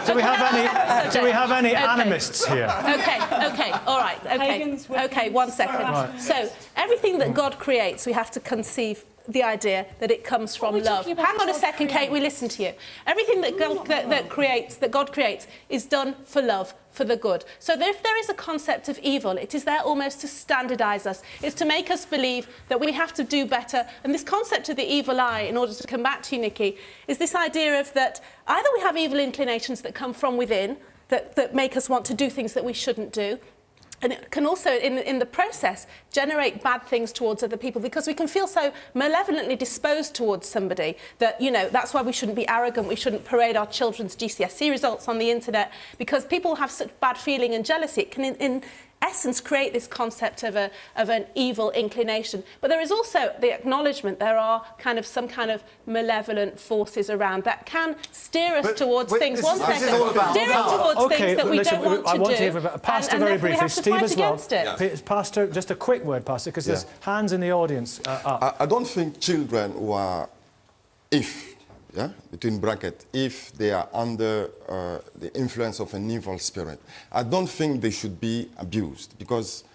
Do we have any animists here? Okay, all right, okay, 1 second. Right. So, everything that God creates, we have to conceive the idea that it comes from love. Hang on a second, Kate, we listen to you. Everything that God creates is done for love, for the good. So if there is a concept of evil, it is there almost to standardise us. It's to make us believe that we have to do better. And this concept of the evil eye, in order to come back to you, Nikki, is this idea of that either we have evil inclinations that come from within, that make us want to do things that we shouldn't do, and it can also, in the process, generate bad things towards other people, because we can feel so malevolently disposed towards somebody that, you know, that's why we shouldn't be arrogant, we shouldn't parade our children's GCSE results on the internet, because people have such bad feeling and jealousy. It can, in essence, create this concept of an evil inclination. But there is also the acknowledgement there are some kind of malevolent forces around that can steer us towards things. Steer us towards things that we don't want to do. I want to hear about Pastor very briefly. Steve as well. Pastor, just a quick word, Pastor, because there's hands in the audience up. I don't think children who are, between brackets, if they are under the influence of an evil spirit, I don't think they should be abused, because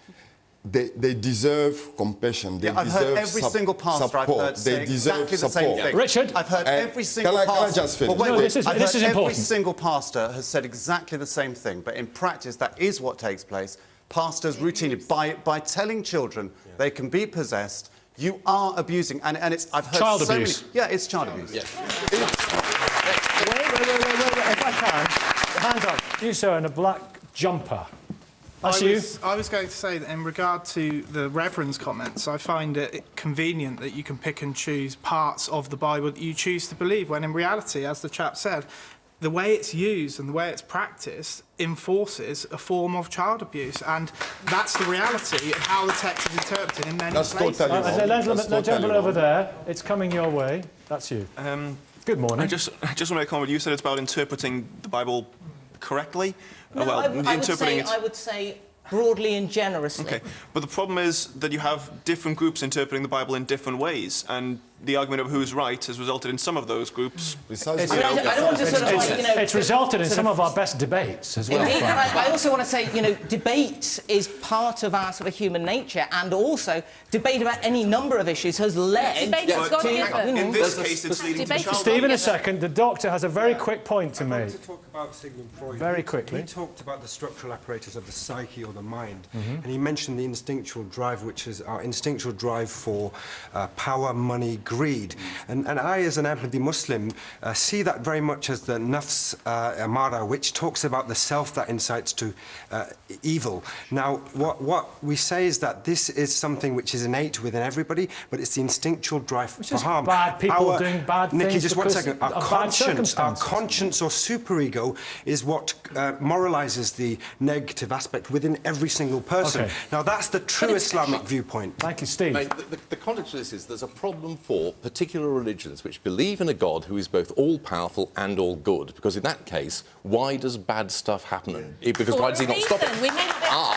they deserve compassion. They deserve heard every single pastor support. I've heard say exactly the same thing. Richard? I've heard every single pastor... Can I just finish? No, this is important. Every single pastor has said exactly the same thing, but in practice, that is what takes place. Pastors routinely, by telling children they can be possessed, you are abusing, and it's... I've heard child so abuse. Many, yeah, it's child abuse. Yeah. Wait, if I can. Hands up. You, sir, in a black jumper. I was going to say that in regard to the Reverend's comments, I find it convenient that you can pick and choose parts of the Bible that you choose to believe, when in reality, as the chap said, the way it's used and the way it's practiced enforces a form of child abuse, and that's the reality of how the text is interpreted in many places. Totally the gentleman over there, it's coming your way. That's you. Good morning. I just want to make a comment. You said it's about interpreting the Bible correctly. No, I would say broadly and generously. Okay, but the problem is that you have different groups interpreting the Bible in different ways, and the argument of who's right has resulted in some of those groups. It's resulted in some of our best debates as well. Indeed, and I also want to say, debate is part of our sort of human nature, and also debate about any number of issues has led to... In this case, it's leading to child... Steve, in a second, the doctor has a very quick point to make. I want to talk about Sigmund Freud. Very quickly. He talked about the structural apparatus of the psyche or the mind, and he mentioned the instinctual drive, which is our instinctual drive for power, money, greed. And I, as an Ahmadi Muslim, see that very much as the nafs amara, which talks about the self that incites to evil. Now, what we say is that this is something which is innate within everybody, but it's the instinctual drive for harm. Bad people doing bad things. Nikki, just 1 second. Our conscience or superego is what moralizes the negative aspect within every single person. Okay. Now, that's the true Islamic viewpoint. Thank you, Steve. Mate, the context of this is there's a problem for particular religions which believe in a God who is both all-powerful and all-good, because in that case, why does bad stuff happen? Because why does he not stop it?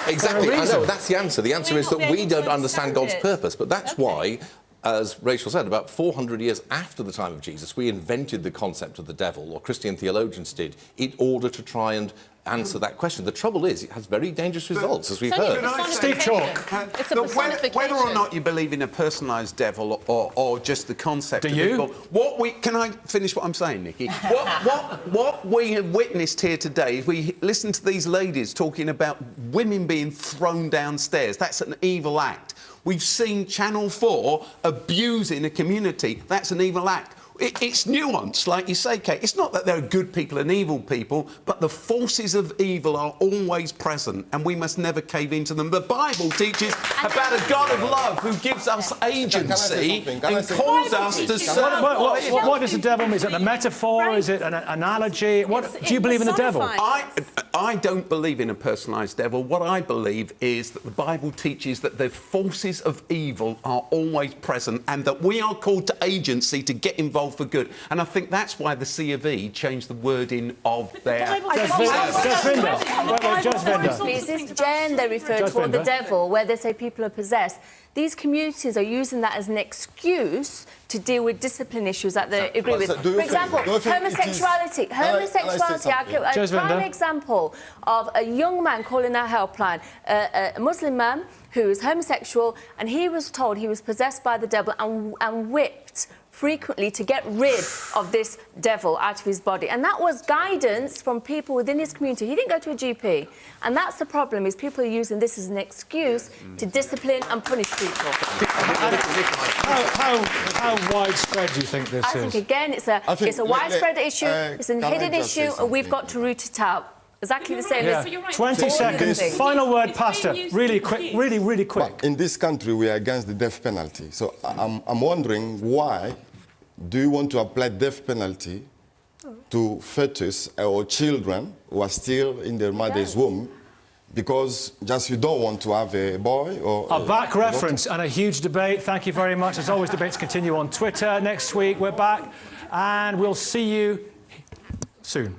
Exactly. I know, that's the answer. The answer is that we don't understand God's purpose, but that's why, as Rachel said, about 400 years after the time of Jesus, we invented the concept of the devil, or Christian theologians did, in order to try and answer that question. The trouble is, it has very dangerous results, as we've heard. Steve Chalk. Whether or not you believe in a personalised devil or just the concept of you? evil, can I finish what I'm saying, Nikki? what we have witnessed here today is we listen to these ladies talking about women being thrown downstairs. That's an evil act. We've seen Channel 4 abusing a community. That's an evil act. It's nuanced, like you say, Kate. It's not that there are good people and evil people, but the forces of evil are always present, and we must never cave into them. The Bible teaches about a God of love who gives us agency and calls us to serve. What does the devil mean? Is it a metaphor? Is it an analogy? Do you believe in the devil? I don't believe in a personalised devil. What I believe is that the Bible teaches that the forces of evil are always present, and that we are called to agency to get involved all for good. And I think that's why the C of E changed the wording of their... Is this Jen they refer to, or the devil, where they say people are possessed? These communities are using that as an excuse to deal with discipline issues that they agree with. For example, homosexuality. A prime example of a young man calling our helpline, a Muslim man who is homosexual, and he was told he was possessed by the devil and whipped frequently to get rid of this devil out of his body. And that was guidance from people within his community. He didn't go to a GP. And that's the problem, is people are using this as an excuse to discipline and punish people. How widespread do you think this is? I think, again, it's a widespread issue, it's a hidden issue, and we've got to root it out. Exactly the same as... 20 seconds. Final word, Pastor. Really quick, really quick. But in this country, we are against the death penalty. So I'm wondering, why do you want to apply death penalty to fetus or children who are still in their mother's womb? Because just you don't want to have a boy or... A back reference and a huge debate. Thank you very much. As always, debates continue on Twitter. Next week, we're back, and we'll see you soon.